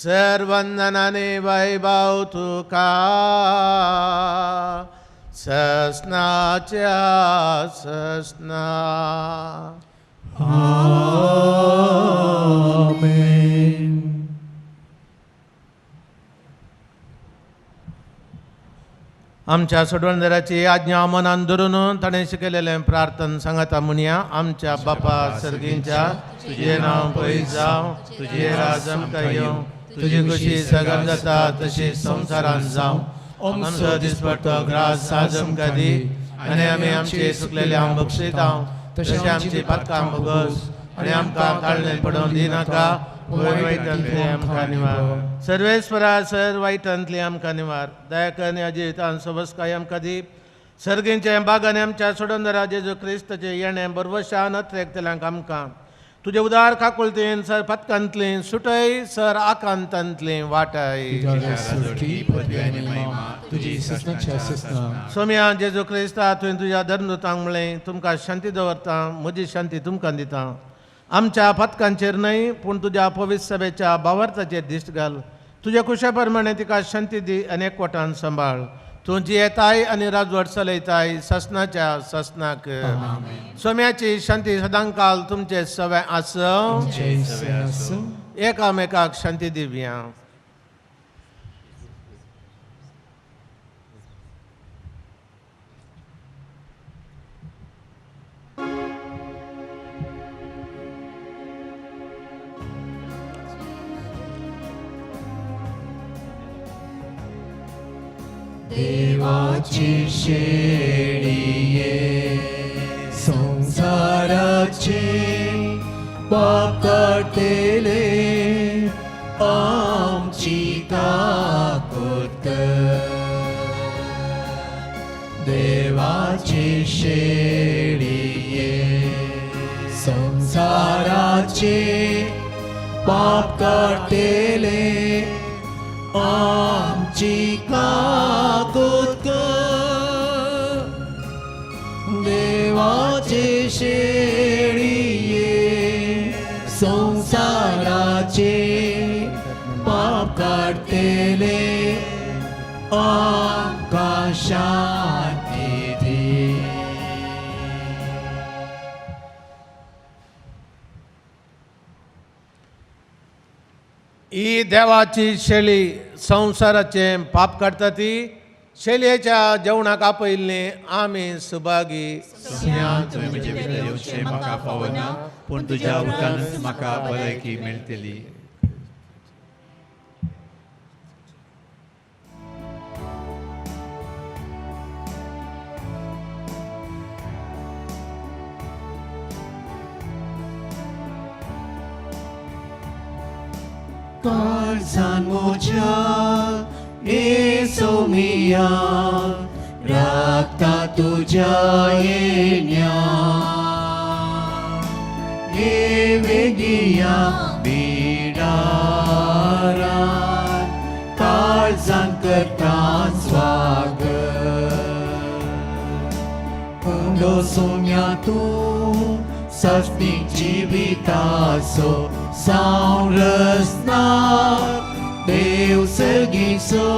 Speaker 2: सर वंदनाने वैभव तुका ससनाच्या ससना.
Speaker 7: आमेन.
Speaker 2: आमच्या सोडवणदाराची आज्ञा मनान धरून ताणें शिकयलेलें प्रार्थन सांगता म्हणया. आमच्या बापा सर्गींच्या तुजें नांव पयस जावं तुजें राज आमकां येवं तुझी खुशी सगळं जाता तशी संसारान जावं आमचो दिसपडटो ग्रास साजम कधी आनी आमी आमचे चुकलेल्यांक बक्षिता तशें आमची पातकां बगस आनी आमकां ताळणे पडोवन दिनाका वायटांतली आमकां निवार सर्वेस्परा सर वायटांतली आमकां निवार दया कर आनी अजितान सबस्काय आमकां दी सर्गींचे बागान आमच्या सोडोंदरा जेजू क्रिस्ताचे येणें बरवशान एकतेल्यांक आमकां तुजे उदार काकुळतेन सर पतकांतली सुटय सर आकांतांतली वाटाय
Speaker 1: तुझी सस्नाच्या सस्ना
Speaker 2: सोम्या जेजू क्रिस्ता तुवें तुज्या धर्मदूतांक म्हळें तुमकां शांती दवरता म्हजी शांती तुमकां दिता आमच्या पतकांचेर न्हय पूण तुज्या पवित्र सभेच्या भावार्थाचेर दिश्ट घाल तुज्या कुशा प्रमाणे तिका शांती दी आनी एकवटान सांबाळ तूं जी येताय आनी राजवट चलयताय ससनाच्या ससनाक सोम्याची शांती सदांकाल तुमचे सवे आसूं एकामेकाक शांती दिवया
Speaker 7: देवाची शेळिये संसाराचे पाप काढतेले आमची ताकद देवाची शेळिये संसाराचे पाप काढतेले आमची काकूत देवाचे शेळिये संसाराचे पाप काढतेले आमकां शांती दी
Speaker 2: ही देवाची शेळी संसाराचे पाप काडटा ती शेलयेच्या जेवणाक आपयल्ली आमी सुभागी
Speaker 1: तुवें म्हजे भितर येवचें म्हाका फावना पूण तुज्या उदकानूच म्हाका भलायकी मेळटली
Speaker 7: काळजान म्हज्या येसू मिया राखता तुज्या येण्या ये वेगिया बिडारान काळजान करता स्वागत उंडो सोम्या तूं सस्तीक जिविताचो सावरसनार देव सर्गीचो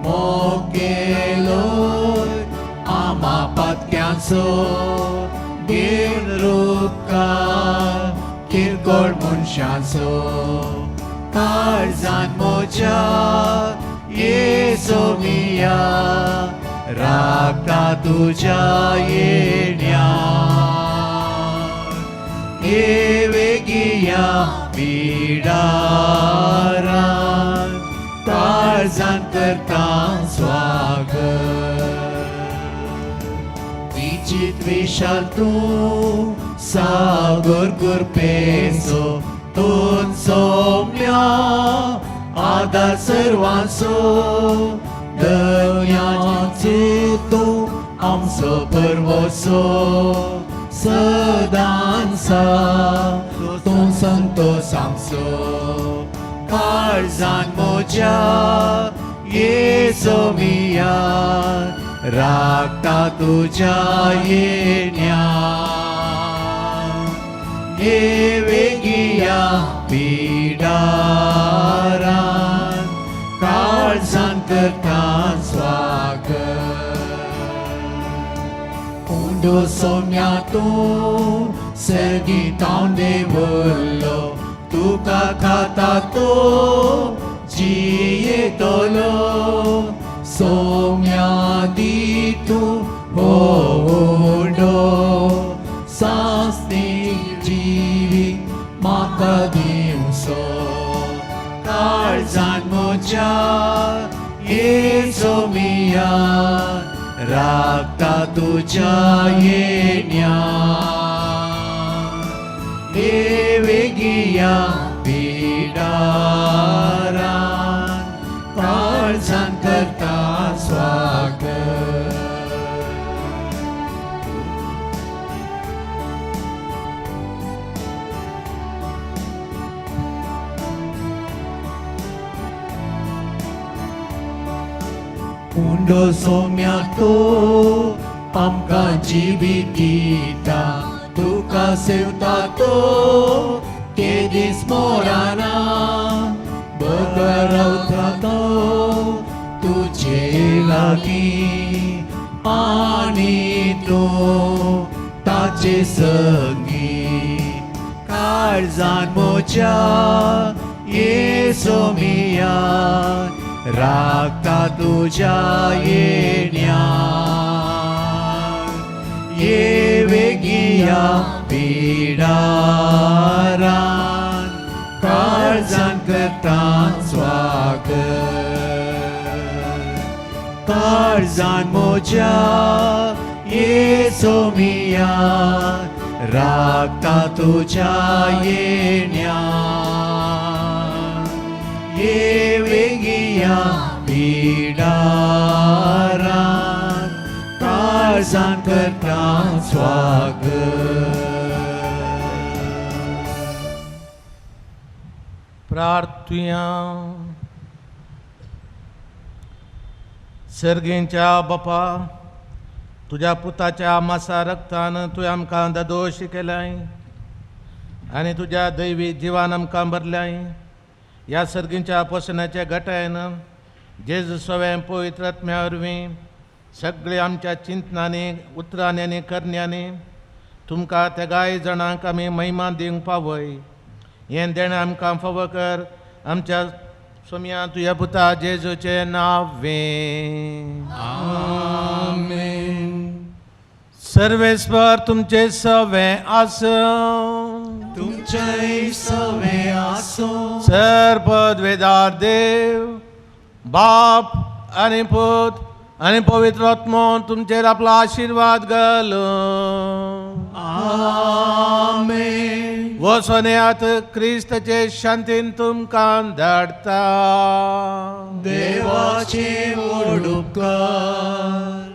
Speaker 7: मोगेलो आमा पातक्यांचो घेवन रुपकार किरकोळ मनशांचो काळजान म्हज्या येसू मिया राखता तुज्या येण्या ये वेगिया बिडारान काळजान करता स्वागत विचित विशाल तूं सागर गुरपेचो तूं सोम्या आदार सर्वांचो दर्याचो तूं आमचो परवसो सदांचा तूं संतोष आमचो काळजान म्हज्या येसू मिया राखता तुज्या येण्या ये वेगिया बिडारान काळजान करता स्वागत उंडो सोम्या तूं सर्गीतावन देवल्लो तुका खाता तो जियेतलो सोम्या दी तूं व्हडलो सांस्तीक जिवीत म्हाका दिवचो तुझ्या येसो मिया राखता तुझ्या येण्या हे वेगिया पिडारान काळजान करता स्वागत उंडो सोम्या तो आमकां जिवीत दिता तुका सेवता तो ते दीस मोराना बगर रावता तो तुजे लागीं आनी तूं ताचे संगी काळजान म्हज्या येसो मिया राखता तुझ्या येण्या ये वेगिया पिडारान काळजान करता स्वागत काळजान म्हज्या येसो मिया राखता तुझ्या येण्या ये वेगिया पिडारान काळजान करता स्वागत
Speaker 2: प्रार्थुया सर्गेंच्या बापा तुझ्या पुताच्या मासा रक्तान तुवें आमकां दोश केलाय आनी तुज्या दैवी जिवान आमकां भरल्याय ह्या सर्गींच्या पोसणाच्या घटायन जेजू सवें पवित्र आत्म्या वरवीं सगळे आमच्या चिंतनांनी उतरांनी आनी करण्यांनी तुमकां तेगाय जाणांक आमी महिमा दिवंक पावय हें देणें आमकां फावो कर आमच्या सोम्या तुज्या पुता जेजूचे नांवें
Speaker 7: आमेन
Speaker 2: सर्वेस्वर तुमचे सवें आसूं
Speaker 7: तुमचे सवे आसो
Speaker 2: सर्वपदवेदार देव बाप आनी पूत आनी पवित्र आत्मो तुमचेर आपलो आशीर्वाद घालो
Speaker 7: आमेन
Speaker 2: वसोन्यात क्रिस्ताचे शांतीन तुमकां धाडटा
Speaker 7: देवाचे व्हड उपकार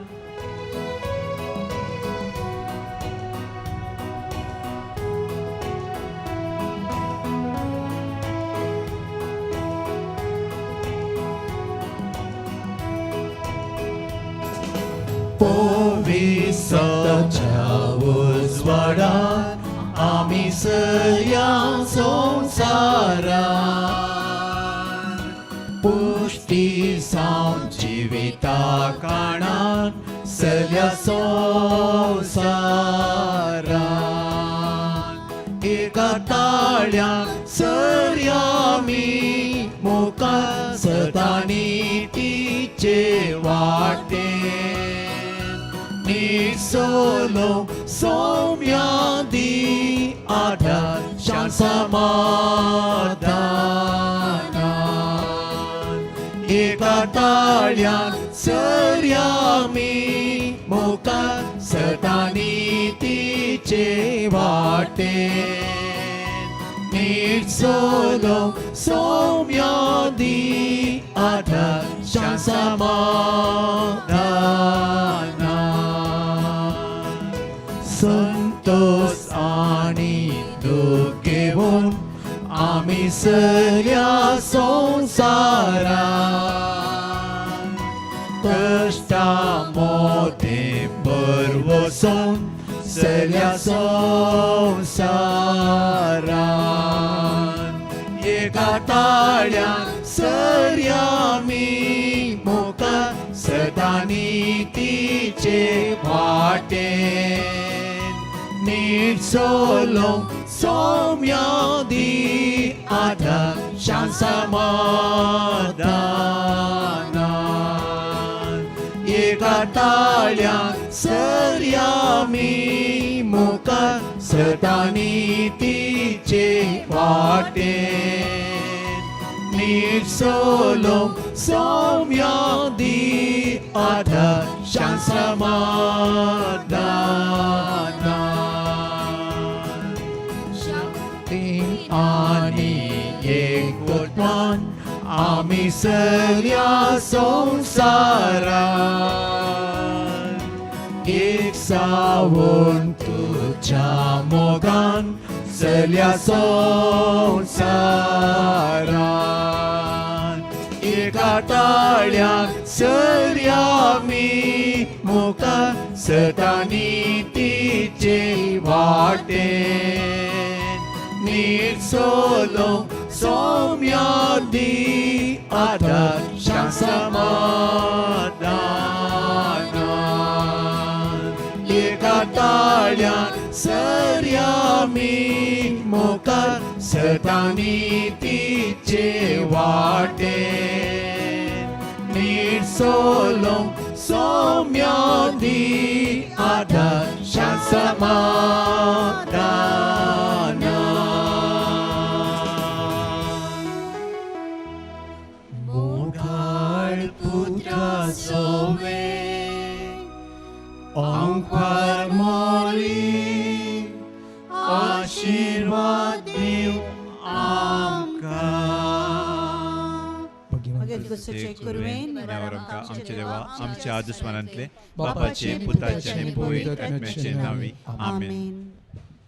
Speaker 7: पवित्राच्या उजवाडात आमी सया संवसारान पुष्टी सावन जिविता काणान सल्या संवसारान एका ताळ्यान सरया आमी मुखार सदांनी तिचे वाटे Solo somyadi adar shan samadanan eka talyan saryami mukat satani tiche vate Solo somyadi adar shan samadanan Santosh आणि दुःख घेऊन आम्ही सगळ्या संसारात कष्टामध्ये बरवसून सगळ्या संसारात एका ताळ्यात सर्यामी मुखार सदानी तिचे वाटे Solo somyadi adar shan samadanan eka talyan saryami mukat Sadani तिचे वाटे नीट सोलों सौम्यादी आदर समाधान शक्ती आणि एकवटपण आम्ही सगळ्या संसारात एक सावून तुझ्या मोगान सगळ्या संसारात एका टाळ्यात सगळ्या मी मुखार सतानी तिचे वाटे नीट सोलो सौम्यादी आदर समाधान एका टाळ्यात सगळ्या मी मुखार सतानी तिचे वाटे नीट सोलो सौम्यादी आदर समाधान मोगाळ पुत्र सोवे अंकार मोरी आशीर्वाद दिव
Speaker 1: ज्ञावर आमकां आमचे देवा आमच्या दुस्मानांतले बापाचे पुताचे आनी पवित्र आत्म्याचे नावी आमेन.